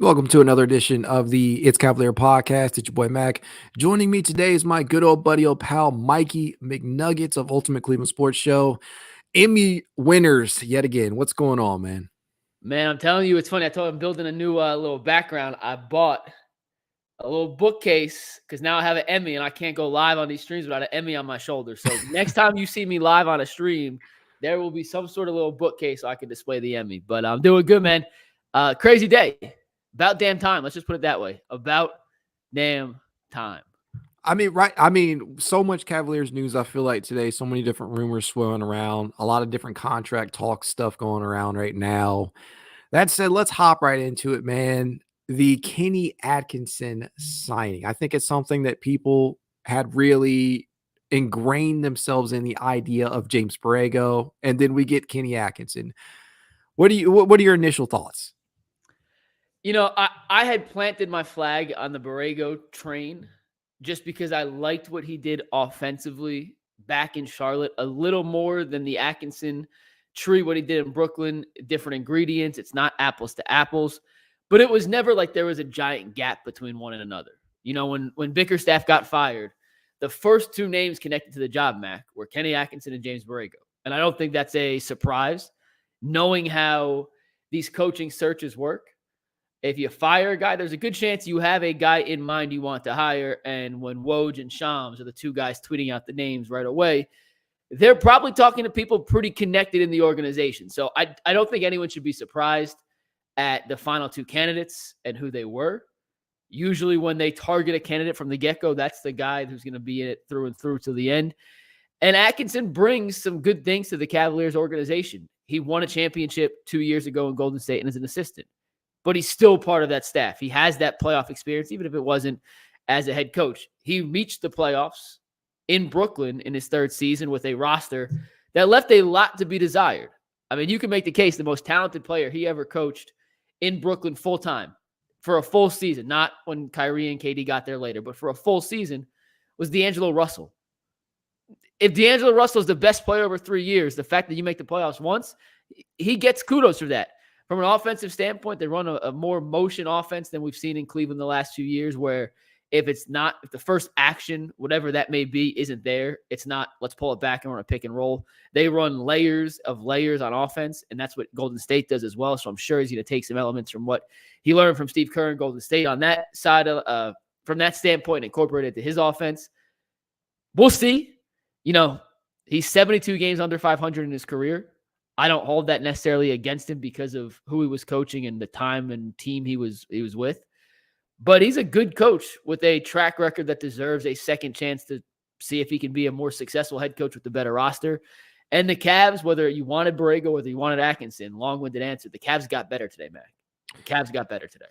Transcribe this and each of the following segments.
Welcome to another edition of the It's Cavalier podcast. It's your boy Mack. Joining me today is my good old buddy, old pal, Mikey McNuggets of Ultimate Cleveland Sports Show. Emmy winners yet again. What's going on, man? Man, I'm telling you, it's funny. I told him building a new little background. I bought a little bookcase because now I have an Emmy and I can't go live on these streams without an Emmy on my shoulder. So next time you see me live on a stream, there will be some sort of little bookcase so I can display the Emmy. But I'm doing good, man. Crazy day. About damn time. Let's just put it that way. About damn time. So much Cavaliers news, I feel like today, so many different rumors swirling around, a lot of different contract talk stuff going around right now. That said, let's hop right into it, man. The Kenny Atkinson signing. I think it's something that people had really ingrained themselves in the idea of James Borrego, and then we get Kenny Atkinson. What are your initial thoughts? You know, I had planted my flag on the Borrego train just because I liked what he did offensively back in Charlotte a little more than the Atkinson tree, what he did in Brooklyn, different ingredients. It's not apples to apples, but it was never like there was a giant gap between one and another. You know, when Bickerstaff got fired, the first two names connected to the job, Mac, were Kenny Atkinson and James Borrego. And I don't think that's a surprise, knowing how these coaching searches work. If you fire a guy, there's a good chance you have a guy in mind you want to hire. And when Woj and Shams are the two guys tweeting out the names right away, they're probably talking to people pretty connected in the organization. So I don't think anyone should be surprised at the final two candidates and who they were. Usually when they target a candidate from the get-go, that's the guy who's going to be in it through and through to the end. And Atkinson brings some good things to the Cavaliers organization. He won a championship 2 years ago in Golden State and as an assistant. But he's still part of that staff. He has that playoff experience, even if it wasn't as a head coach. He reached the playoffs in Brooklyn in his third season with a roster that left a lot to be desired. I mean, you can make the case the most talented player he ever coached in Brooklyn full-time for a full season, not when Kyrie and KD got there later, but for a full season, was D'Angelo Russell. If D'Angelo Russell is the best player over 3 years, the fact that you make the playoffs once, he gets kudos for that. From an offensive standpoint, they run a more motion offense than we've seen in Cleveland the last few years, where if the first action, whatever that may be, isn't there, it's not, let's pull it back and run a pick and roll. They run layers on offense, and that's what Golden State does as well. So I'm sure he's going to take some elements from what he learned from Steve Kerr in Golden State on that side from that standpoint, and incorporate it to his offense. We'll see. You know, he's 72 games under 500 in his career. I don't hold that necessarily against him because of who he was coaching and the time and team he was with. But he's a good coach with a track record that deserves a second chance to see if he can be a more successful head coach with a better roster. And the Cavs, whether you wanted Borrego, whether you wanted Atkinson, long-winded answer, the Cavs got better today, Mac. The Cavs got better today.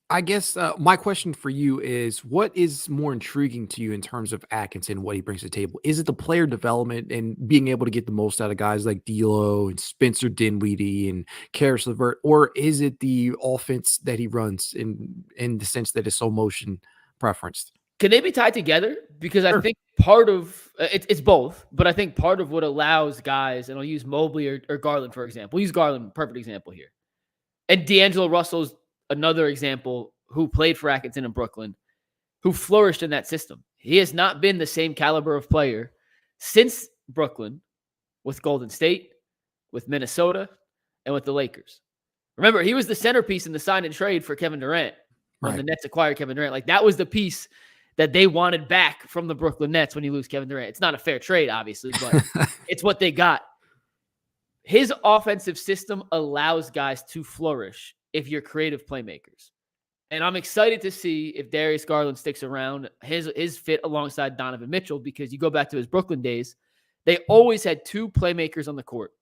I guess my question for you is, what is more intriguing to you in terms of Atkinson, what he brings to the table? Is it the player development and being able to get the most out of guys like D'Lo and Spencer Dinwiddie and Karis LeVert, or is it the offense that he runs in the sense that it's so motion preferenced? Can they be tied together? Because I think part of it's both, but I think part of what allows guys, and I'll use Mobley or Garland, for example. We'll use Garland, perfect example here. And D'Angelo Russell's another example who played for Atkinson in Brooklyn, who flourished in that system. He has not been the same caliber of player since Brooklyn with Golden State, with Minnesota, and with the Lakers. Remember, he was the centerpiece in the sign and trade for Kevin Durant when the Nets acquired Kevin Durant. Like, that was the piece that they wanted back from the Brooklyn Nets when you lose Kevin Durant. It's not a fair trade, obviously, but it's what they got. His offensive system allows guys to flourish if you're creative playmakers. And I'm excited to see if Darius Garland sticks around, his fit alongside Donovan Mitchell, because you go back to his Brooklyn days, they always had two playmakers on the court,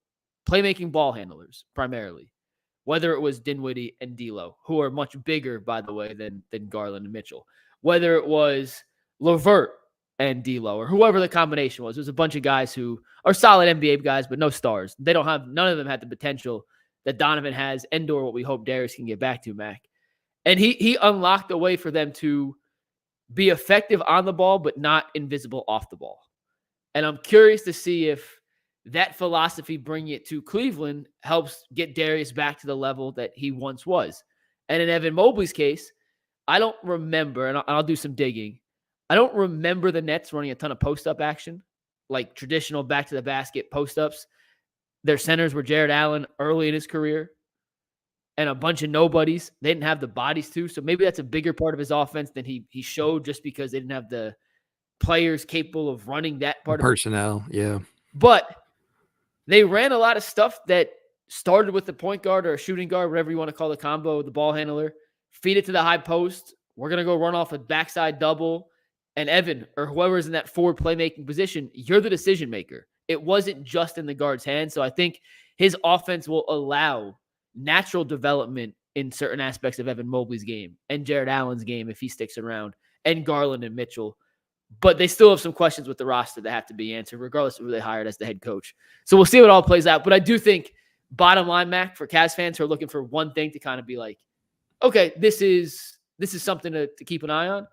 playmaking ball handlers primarily, whether it was Dinwiddie and D'Lo, who are much bigger, by the way, than Garland and Mitchell, whether it was LeVert and D'Lo, or whoever the combination was. There's a bunch of guys who are solid NBA guys, but no stars. None of them had the potential that Donovan has, and/or what we hope Darius can get back to, Mac. And he unlocked a way for them to be effective on the ball, but not invisible off the ball. And I'm curious to see if that philosophy, bringing it to Cleveland, helps get Darius back to the level that he once was. And in Evan Mobley's case, I don't remember, and I'll do some digging. I don't remember the Nets running a ton of post-up action, like traditional back-to-the-basket post-ups. Their centers were Jarrett Allen early in his career and a bunch of nobodies. They didn't have the bodies to, so maybe that's a bigger part of his offense than he showed just because they didn't have the players capable of running that part of it. Personnel, yeah. But they ran a lot of stuff that started with the point guard or a shooting guard, whatever you want to call the combo, the ball handler, feed it to the high post. We're going to go run off a backside double. And Evan or whoever's in that forward playmaking position, you're the decision maker. It wasn't just in the guard's hands. So I think his offense will allow natural development in certain aspects of Evan Mobley's game and Jarrett Allen's game if he sticks around, and Garland and Mitchell. But they still have some questions with the roster that have to be answered, regardless of who they hired as the head coach. So we'll see what all plays out. But I do think, bottom line, Mac, for Cavs fans who are looking for one thing to kind of be like, okay, this is something to keep an eye on.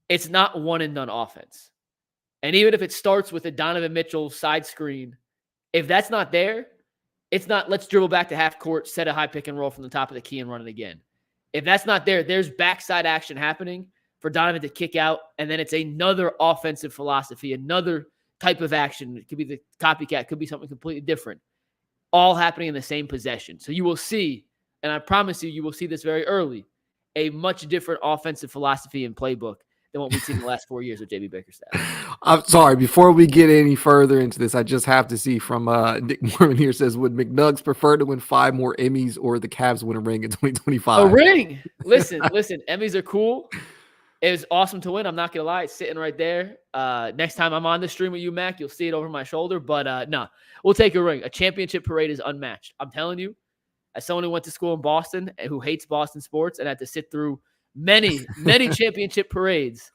It's not one and done offense. And even if it starts with a Donovan Mitchell side screen, if that's not there, it's not let's dribble back to half court, set a high pick and roll from the top of the key and run it again. If that's not there, there's backside action happening for Donovan to kick out, and then it's another offensive philosophy, another type of action. It could be the copycat, could be something completely different, all happening in the same possession. So you will see, and I promise you will see this very early, a much different offensive philosophy and playbook than what we've seen in the last 4 years of JB Bickerstaff. I'm sorry. Before we get any further into this, I just have to see from Nick Mormon here says, would McNuggets prefer to win 5 more Emmys or the Cavs win a ring in 2025? A ring. Listen. Emmys are cool. It was awesome to win. I'm not going to lie. It's sitting right there. Next time I'm on the stream with you, Mac, you'll see it over my shoulder. But no, we'll take a ring. A championship parade is unmatched. I'm telling you, as someone who went to school in Boston and who hates Boston sports and had to sit through many championship parades,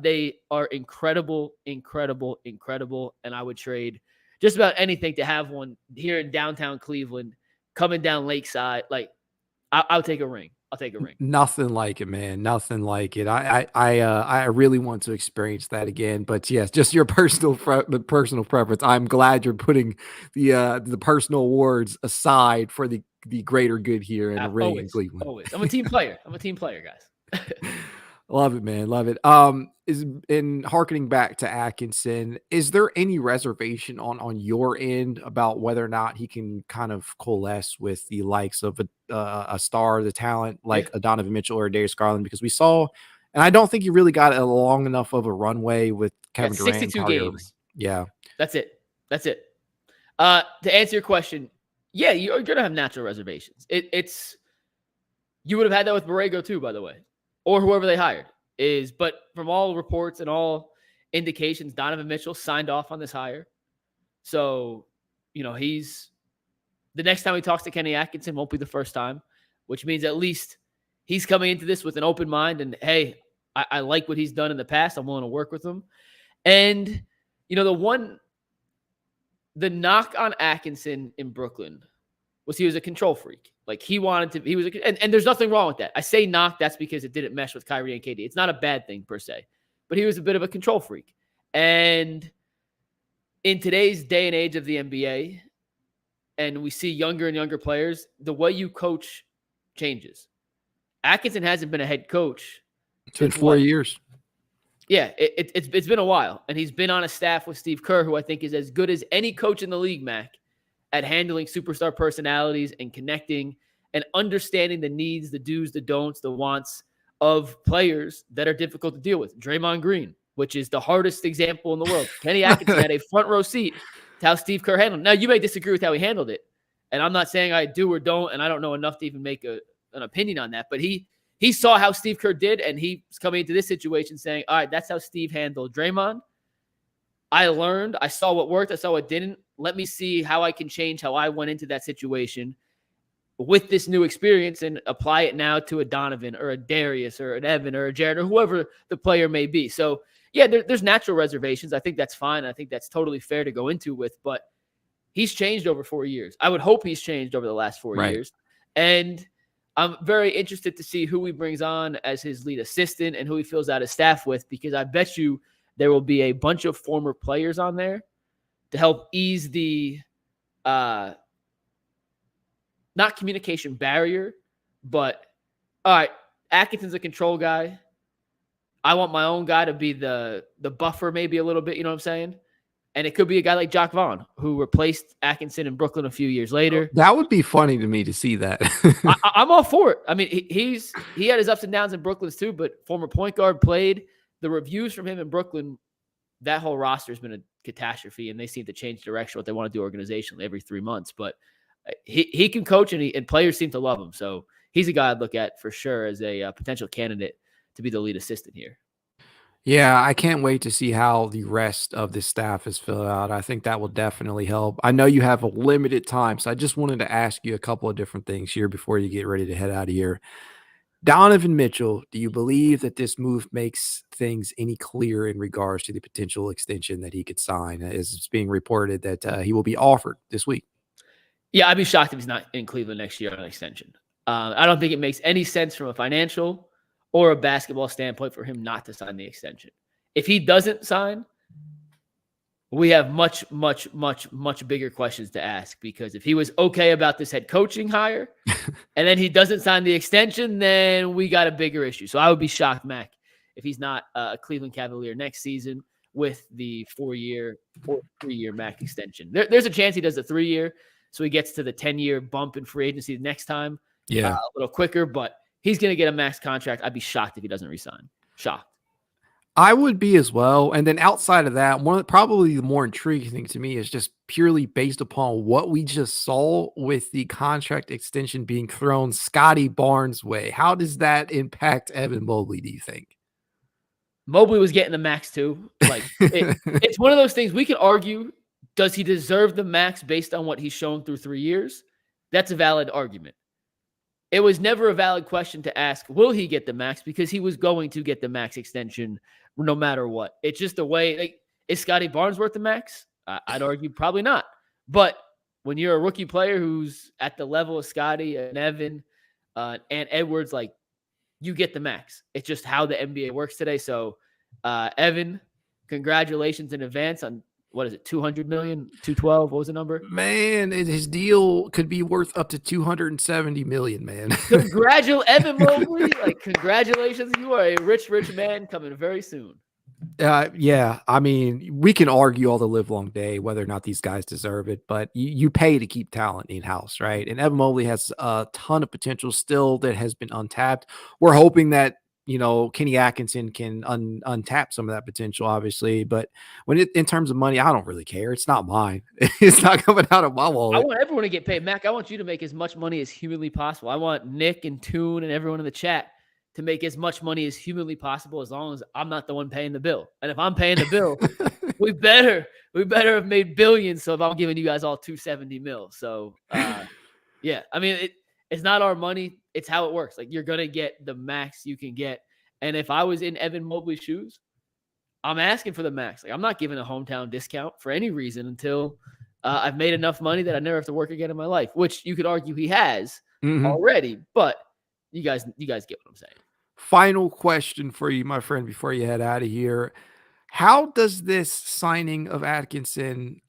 they are incredible, incredible, incredible. And I would trade just about anything to have one here in downtown Cleveland, coming down Lakeside. Like, I'll take a ring. I'll take a ring. Nothing like it, man. Nothing like it. I really want to experience that again. But yes, just your personal preference. I'm glad you're putting the personal awards aside for the greater good here in the ring in Cleveland. Always. I'm a team player. Guys. Love it, man. Love it. Is in harkening back to Atkinson, is there any reservation on your end about whether or not he can kind of coalesce with the likes of a star, the talent like a Donovan Mitchell or a Darius Garland? Because we saw, and I don't think he really got a long enough of a runway with Kevin Durant. 62 games. Yeah. That's it. To answer your question, yeah, you're going to have natural reservations. It's you would have had that with Borrego too, by the way, or whoever they hired. But from all reports and all indications, Donovan Mitchell signed off on this hire. So, he's the next time he talks to Kenny Atkinson won't be the first time, which means at least he's coming into this with an open mind and, hey, I like what he's done in the past. I'm willing to work with him. And, the knock on Atkinson in Brooklyn was he was a control freak. Like and there's nothing wrong with that. I say knock, that's because it didn't mesh with Kyrie and KD. It's not a bad thing per se, but he was a bit of a control freak. And in today's day and age of the NBA, and we see younger and younger players, the way you coach changes. Atkinson hasn't been a head coach. It's been 4 years. Yeah, it's been a while. And he's been on a staff with Steve Kerr, who I think is as good as any coach in the league, Mac, at handling superstar personalities and connecting and understanding the needs, the do's, the don'ts, the wants of players that are difficult to deal with. Draymond Green, which is the hardest example in the world. Kenny Atkinson had a front row seat to how Steve Kerr handled it. Now, you may disagree with how he handled it, and I'm not saying I do or don't, and I don't know enough to even make an opinion on that, but he saw how Steve Kerr did, and he's coming into this situation saying, all right, that's how Steve handled Draymond. I learned. I saw what worked. I saw what didn't. Let me see how I can change how I went into that situation with this new experience and apply it now to a Donovan or a Darius or an Evan or a Jarrett or whoever the player may be. So, yeah, there's natural reservations. I think that's fine. I think that's totally fair to go into with, but he's changed over 4 years. I would hope he's changed over the last 4 years. And I'm very interested to see who he brings on as his lead assistant and who he fills out his staff with, because I bet you there will be a bunch of former players on there to help ease the not communication barrier, But all right, Atkinson's a control guy. I want my own guy to be the buffer, maybe a little bit. You know what I'm saying? And it could be a guy like Jock Vaughn, who replaced Atkinson in Brooklyn a few years later. That would be funny to me to see that. I'm all for it. I mean, he had his ups and downs in Brooklyn too, but former point guard, played. The reviews from him in Brooklyn, that whole roster has been a catastrophe, and they seem to change direction, what they want to do organizationally every 3 months. But he can coach, and players seem to love him. So he's a guy I'd look at for sure as a potential candidate to be the lead assistant here. Yeah, I can't wait to see how the rest of the staff is filled out. I think that will definitely help. I know you have a limited time, so I just wanted to ask you a couple of different things here before you get ready to head out of here. Donovan Mitchell, do you believe that this move makes things any clearer in regards to the potential extension that he could sign? As it's being reported that he will be offered this week. Yeah, I'd be shocked if he's not in Cleveland next year on an extension. I don't think it makes any sense from a financial or a basketball standpoint for him not to sign the extension. If he doesn't sign, we have much bigger questions to ask, because if he was okay about this head coaching hire and then he doesn't sign the extension, then we got a bigger issue. So I would be shocked, Mack, if he's not a Cleveland Cavalier next season with the 4-year or 3-year Mack extension. There's a chance he does a 3-year, so he gets to the 10-year bump in free agency next time. Yeah, a little quicker, but he's going to get a max contract. I'd be shocked if he doesn't resign. Shocked. I would be as well. And then outside of that, probably the more intriguing thing to me is just purely based upon what we just saw with the contract extension being thrown Scotty Barnes' way. How does that impact Evan Mobley, do you think? Mobley was getting the max too. Like it's one of those things we can argue. Does he deserve the max based on what he's shown through 3 years? That's a valid argument. It was never a valid question to ask, will he get the max? Because he was going to get the max extension no matter what. It's just the way, like, is Scotty Barnes worth the max? I'd argue probably not. But when you're a rookie player who's at the level of Scotty and Evan and Edwards, like, you get the max. It's just how the NBA works today. So, Evan, congratulations in advance on, what is it, 200 million, 212? What was the number? Man, his deal could be worth up to 270 million, man. Congratulations, Evan Mobley. Like, congratulations. You are a rich man coming very soon. Yeah, I mean, we can argue all the live long day whether or not these guys deserve it, but you pay to keep talent in-house, right? And Evan Mobley has a ton of potential still that has been untapped. We're hoping that, Kenny Atkinson can untap some of that potential, obviously. But in terms of money, I don't really care. It's not mine. It's not coming out of my wallet. I want everyone to get paid. Mack, I want you to make as much money as humanly possible. I want Nick and Toon and everyone in the chat to make as much money as humanly possible, as long as I'm not the one paying the bill. And if I'm paying the bill, we better have made billions. So if I'm giving you guys all 270 mil. So, yeah, I mean, it's not our money. It's how it works. Like, you're going to get the max you can get. And if I was in Evan Mobley's shoes, I'm asking for the max. Like, I'm not giving a hometown discount for any reason until I've made enough money that I never have to work again in my life, which you could argue he has already. But you guys get what I'm saying. Final question for you, my friend, before you head out of here. How does this signing of Atkinson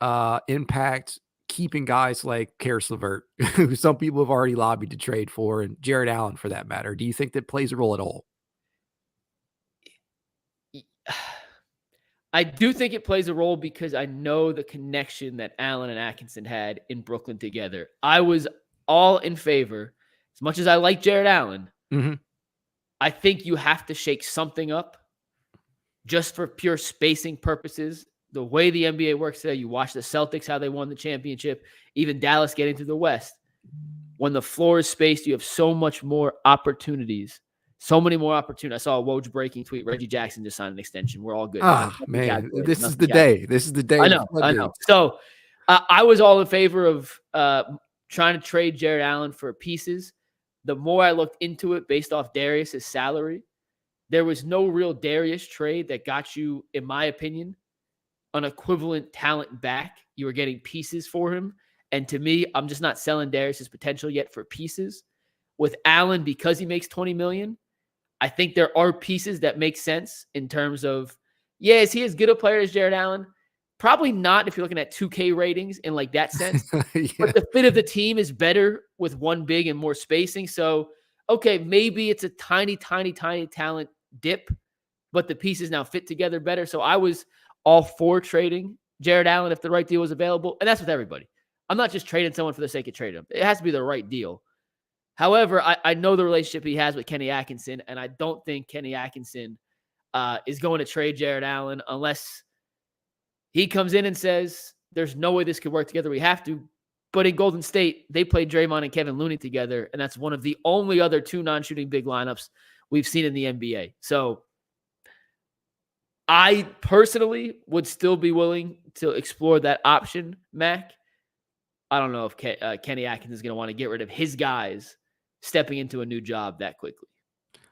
impact keeping guys like Karis LeVert, who some people have already lobbied to trade for, and Jarrett Allen for that matter? Do you think that plays a role at all? I do think it plays a role, because I know the connection that Allen and Atkinson had in Brooklyn together. I was all in favor, as much as I like Jarrett Allen. I think you have to shake something up just for pure spacing purposes. The way the NBA works today, you watch the Celtics, how they won the championship, even Dallas getting to the West. When the floor is spaced, you have so much more opportunities. So many more opportunities. I saw a Woj breaking tweet. Reggie Jackson just signed an extension. We're all good. Man, this is the day. This is the day. I know. So I was all in favor of trying to trade Jarrett Allen for pieces. The more I looked into it based off Darius's salary, there was no real Darius trade that got you, in my opinion, an equivalent talent back. You were getting pieces for him. And to me, I'm just not selling Darius's potential yet for pieces. With Allen, because he makes $20 million, I think there are pieces that make sense in terms of, is he as good a player as Jarrett Allen? Probably not if you're looking at 2K ratings in like that sense. Yeah. But the fit of the team is better with one big and more spacing. So okay, maybe it's a tiny talent dip, but the pieces now fit together better. So I was all for trading Jarrett Allen if the right deal was available. And that's with everybody. I'm not just trading someone for the sake of trading them. It has to be the right deal. However, I know the relationship he has with Kenny Atkinson, and I don't think Kenny Atkinson is going to trade Jarrett Allen unless he comes in and says, there's no way this could work together. We have to. But in Golden State, they played Draymond and Kevin Looney together, and that's one of the only other two non-shooting big lineups we've seen in the NBA. So I personally would still be willing to explore that option, Mac. I don't know if Kenny Atkinson is going to want to get rid of his guys stepping into a new job that quickly.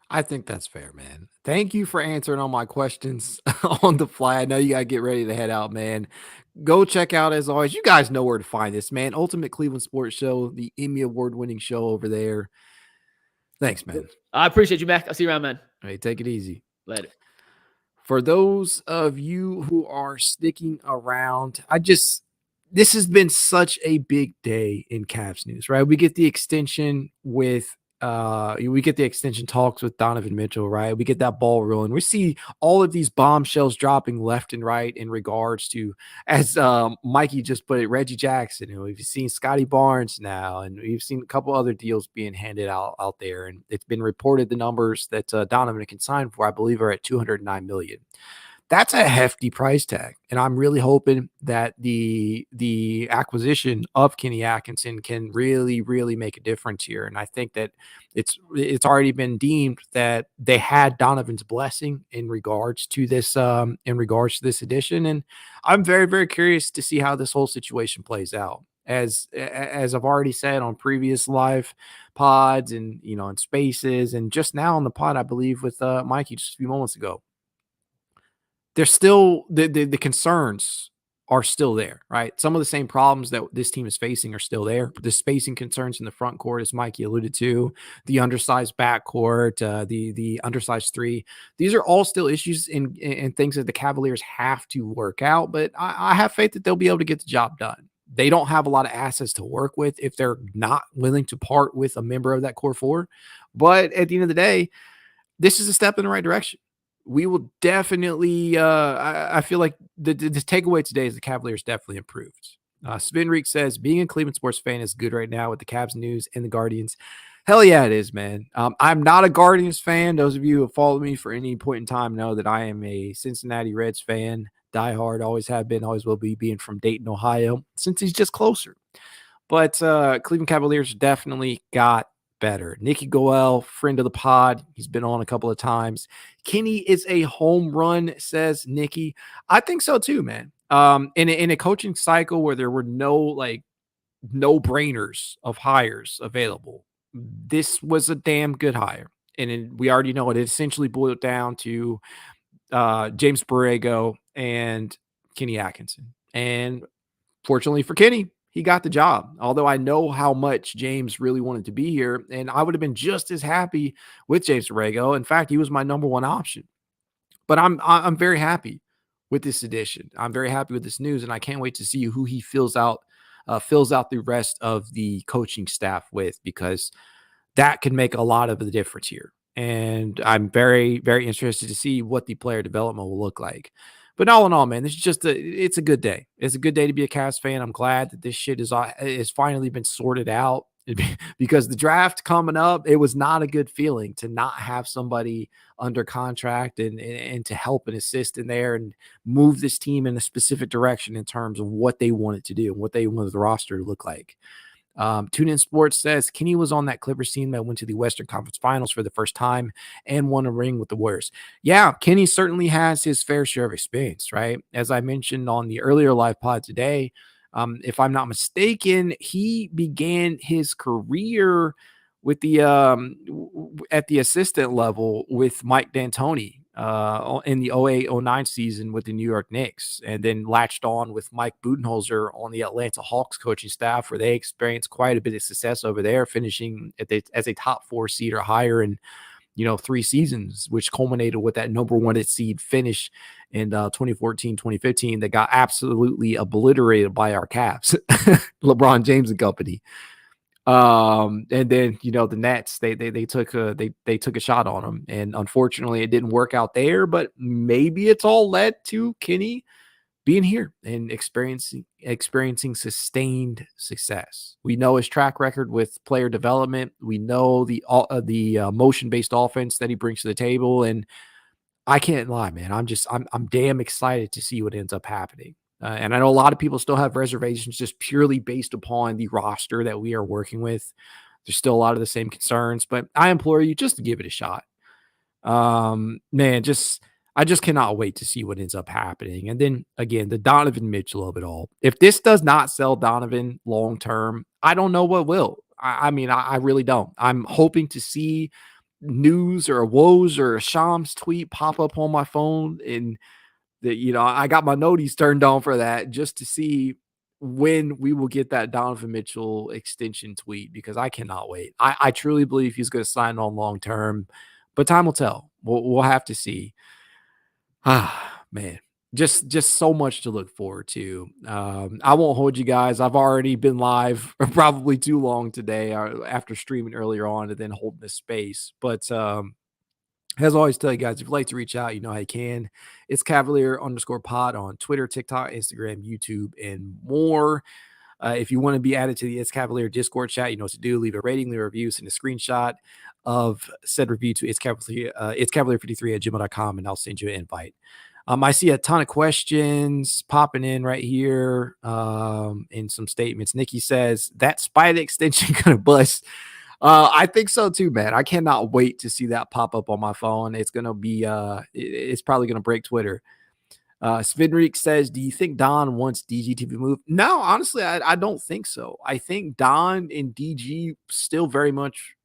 I think that's fair, man. Thank you for answering all my questions on the fly. I know you got to get ready to head out, man. Go check out, as always. You guys know where to find this, man. Ultimate Cleveland Sports Show, the Emmy Award-winning show over there. Thanks, man. I appreciate you, Mac. I'll see you around, man. All right, take it easy. Later. For those of you who are sticking around, this has been such a big day in Cavs news, right? We get the extension talks with Donovan Mitchell, right? We get that ball rolling. We see all of these bombshells dropping left and right in regards to, as Mikey just put it, Reggie Jackson. We've seen Scotty Barnes now, and we've seen a couple other deals being handed out there. And it's been reported the numbers that Donovan can sign for, I believe, are at $209 million. That's a hefty price tag. And I'm really hoping that the acquisition of Kenny Atkinson can really, really make a difference here. And I think that it's already been deemed that they had Donovan's blessing in regards to this addition. And I'm very, very curious to see how this whole situation plays out. As I've already said on previous live pods and, in spaces, and just now on the pod, I believe with Mikey just a few moments ago, there's still the concerns are still there, right? Some of the same problems that this team is facing are still there. The spacing concerns in the front court, as Mikey alluded to, the undersized backcourt, the undersized three. These are all still issues and things that the Cavaliers have to work out, but I have faith that they'll be able to get the job done. They don't have a lot of assets to work with if they're not willing to part with a member of that core four. But at the end of the day, this is a step in the right direction. We will definitely, I feel like the takeaway today is the Cavaliers definitely improved. Spinreek says, being a Cleveland sports fan is good right now with the Cavs news and the Guardians. Hell yeah, it is, man. I'm not a Guardians fan. Those of you who have followed me for any point in time know that I am a Cincinnati Reds fan. Diehard, always have been, always will be, being from Dayton, Ohio, since he's just closer. But Cleveland Cavaliers definitely got better. Nikki Goel, friend of the pod. He's been on a couple of times. Kenny is a home run, says Nikki. I think so too, man. In a coaching cycle where there were no brainers of hires available, this was a damn good hire. And we already know it essentially boiled down to James Borrego and Kenny Atkinson. And fortunately for Kenny, he got the job. Although I know how much James really wanted to be here, and I would have been just as happy with James Borrego. In fact, he was my number one option. But I'm very happy with this addition. I'm very happy with this news, and I can't wait to see who he fills out the rest of the coaching staff with, because that can make a lot of the difference here. And I'm very, very interested to see what the player development will look like. But all in all, man, it's a good day. It's a good day to be a Cavs fan. I'm glad that this shit is finally been sorted out, because the draft coming up, it was not a good feeling to not have somebody under contract and to help and assist in there and move this team in a specific direction in terms of what they wanted to do and what they wanted the roster to look like. Tune In Sports says Kenny was on that Clippers team that went to the Western Conference Finals for the first time and won a ring with the Warriors. Yeah, Kenny certainly has his fair share of experience, right? As I mentioned on the earlier live pod today, if I'm not mistaken, he began his career with the at the assistant level with Mike D'Antoni in the 08-09 season with the New York Knicks, and then latched on with Mike Budenholzer on the Atlanta Hawks coaching staff, where they experienced quite a bit of success over there, finishing as a top 4 seed or higher in 3 seasons, which culminated with that number 1 seed finish in 2014-2015 that got absolutely obliterated by our Cavs, LeBron James and company. And then, the Nets, they took a shot on him, and unfortunately it didn't work out there, but maybe it's all led to Kenny being here and experiencing sustained success. We know his track record with player development. We know the motion-based offense that he brings to the table, and I can't lie, man. I'm damn excited to see what ends up happening. And I know a lot of people still have reservations just purely based upon the roster that we are working with. There's still a lot of the same concerns, but I implore you just to give it a shot. Man, I just cannot wait to see what ends up happening. And then again, the Donovan Mitchell of it all. If this does not sell Donovan long term, I don't know what will. I mean, I really don't. I'm hoping to see news or a Woes or a Shams tweet pop up on my phone, and that, I got my noties turned on for that just to see when we will get that Donovan Mitchell extension tweet, because I cannot wait. I truly believe he's going to sign on long term, but time will tell. We'll have to see. Man, just so much to look forward to. I won't hold you guys. I've already been live probably too long today after streaming earlier on and then holding this space. But as always, tell you guys, if you'd like to reach out, you know how you can. It's Cavalier_pod on Twitter, TikTok, Instagram, YouTube, and more. If you want to be added to the It's Cavalier Discord chat, you know what to do. Leave a rating, leave a review, send a screenshot of said review to It's Cavalier53@gmail.com, and I'll send you an invite. I see a ton of questions popping in right here in some statements. Nikki says, that Spida extension going to bust. I think so too, man. I cannot wait to see that pop up on my phone. It's going to be, it's probably going to break Twitter. Svidrik says, do you think Don wants DG to be moved? No, honestly, I don't think so. I think Don and DG still very much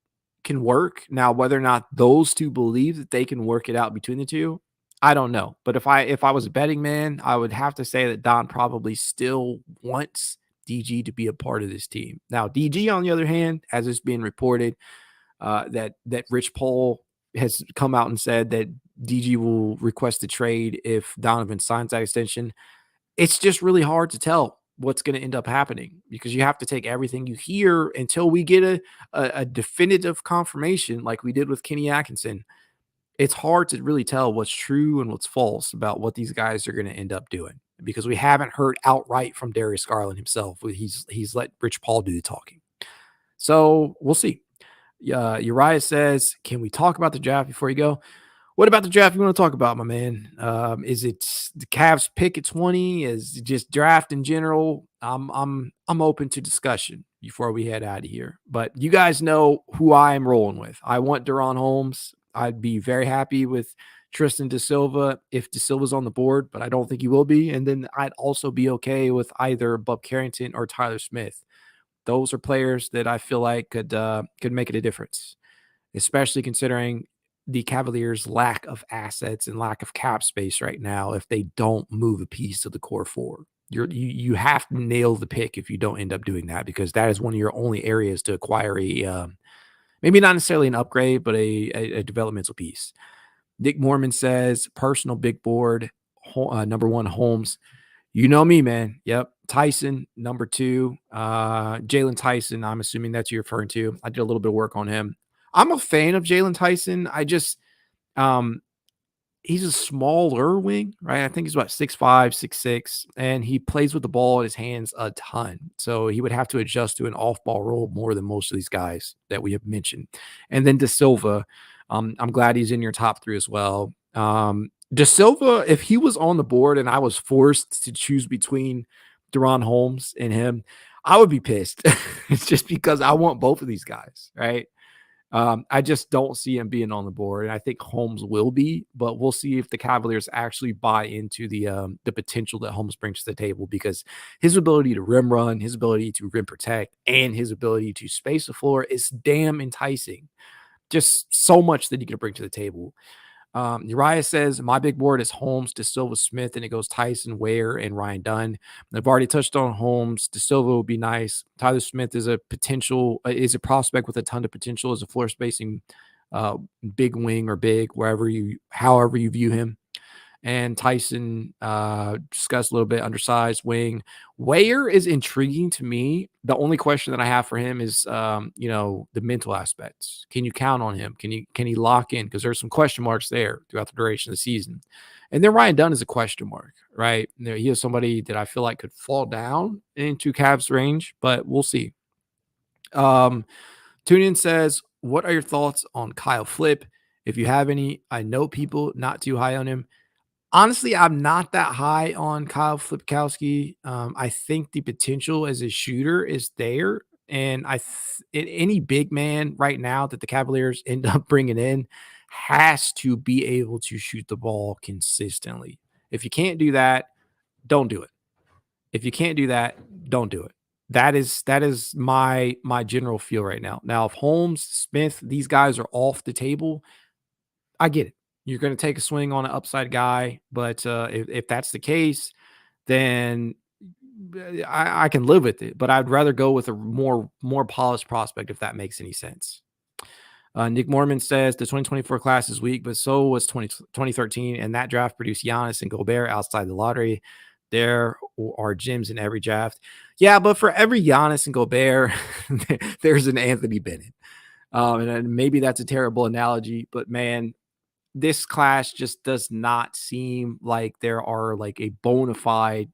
can work. Now, whether or not those two believe that they can work it out between the two, I don't know. But if I was a betting man, I would have to say that Don probably still wants DG to be a part of this team. Now, DG, on the other hand, as it's being reported, that Rich Paul has come out and said that DG will request a trade if Donovan signs that extension. It's just really hard to tell what's going to end up happening, because you have to take everything you hear until we get a definitive confirmation like we did with Kenny Atkinson. It's hard to really tell what's true and what's false about what these guys are going to end up doing, because we haven't heard outright from Darius Garland himself. He's let Rich Paul do the talking. So we'll see. Uriah says, can we talk about the draft before you go? What about the draft you want to talk about, my man? Is it the Cavs pick at 20? Is it just draft in general? I'm open to discussion before we head out of here. But you guys know who I am rolling with. I want Deron Holmes. I'd be very happy with Tristan Da Silva if Da Silva's on the board, but I don't think he will be. And then I'd also be okay with either Bub Carrington or Tyler Smith. Those are players that I feel like could make it a difference, especially considering the Cavaliers' lack of assets and lack of cap space right now. If they don't move a piece of the core four, you have to nail the pick if you don't end up doing that, because that is one of your only areas to acquire a maybe not necessarily an upgrade, but a developmental piece. Nick Mormon says, personal big board, number one, Holmes. You know me, man. Yep. Tyson, number two. Jalen Tyson, I'm assuming that's you're referring to. I did a little bit of work on him. I'm a fan of Jalen Tyson. I just, he's a smaller wing, right? I think he's about 6'5", 6'6", and he plays with the ball in his hands a ton. So he would have to adjust to an off-ball role more than most of these guys that we have mentioned. And then Da Silva, I'm glad he's in your top three as well. Da Silva, if he was on the board and I was forced to choose between Deron Holmes and him, I would be pissed. It's just because I want both of these guys, right? I just don't see him being on the board, and I think Holmes will be, but we'll see if the Cavaliers actually buy into the potential that Holmes brings to the table, because his ability to rim run, his ability to rim protect, and his ability to space the floor is damn enticing. Just so much that he can bring to the table. Uriah says, my big board is Holmes, Da Silva, Smith, and it goes Tyson, Ware, and Ryan Dunn. I've already touched on Holmes. Da Silva would be nice. Tyler Smith is a prospect with a ton of potential as a floor spacing big wing or big, however you view him. and Tyson discussed a little bit, undersized wing. Weyer is intriguing to me. The only question that I have for him is, the mental aspects. Can you count on him? Can he lock in? Because there's some question marks there throughout the duration of the season. And then Ryan Dunn is a question mark, right? He is somebody that I feel like could fall down into Cavs range, but we'll see. TuneIn says, what are your thoughts on Kyle Flip? If you have any, I know people not too high on him. Honestly, I'm not that high on Kyle Flipkowski. I think the potential as a shooter is there. And any big man right now that the Cavaliers end up bringing in has to be able to shoot the ball consistently. If you can't do that, don't do it. If you can't do that, don't do it. That is my general feel right now. Now, if Holmes, Smith, these guys are off the table, I get it. You're going to take a swing on an upside guy, but if that's the case, then I can live with it. But I'd rather go with a more polished prospect if that makes any sense. Nick Mormon says the 2024 class is weak, but so was 2013, and that draft produced Giannis and Gobert outside the lottery. There are gems in every draft. Yeah, but for every Giannis and Gobert, there's an Anthony Bennett. And maybe that's a terrible analogy, but man, this class just does not seem like there are like a bona fide.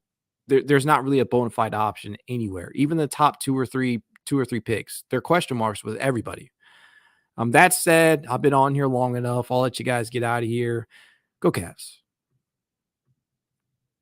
There's not really a bona fide option anywhere. Even the top two or three picks, they're question marks with everybody. That said, I've been on here long enough. I'll let you guys get out of here. Go Cavs.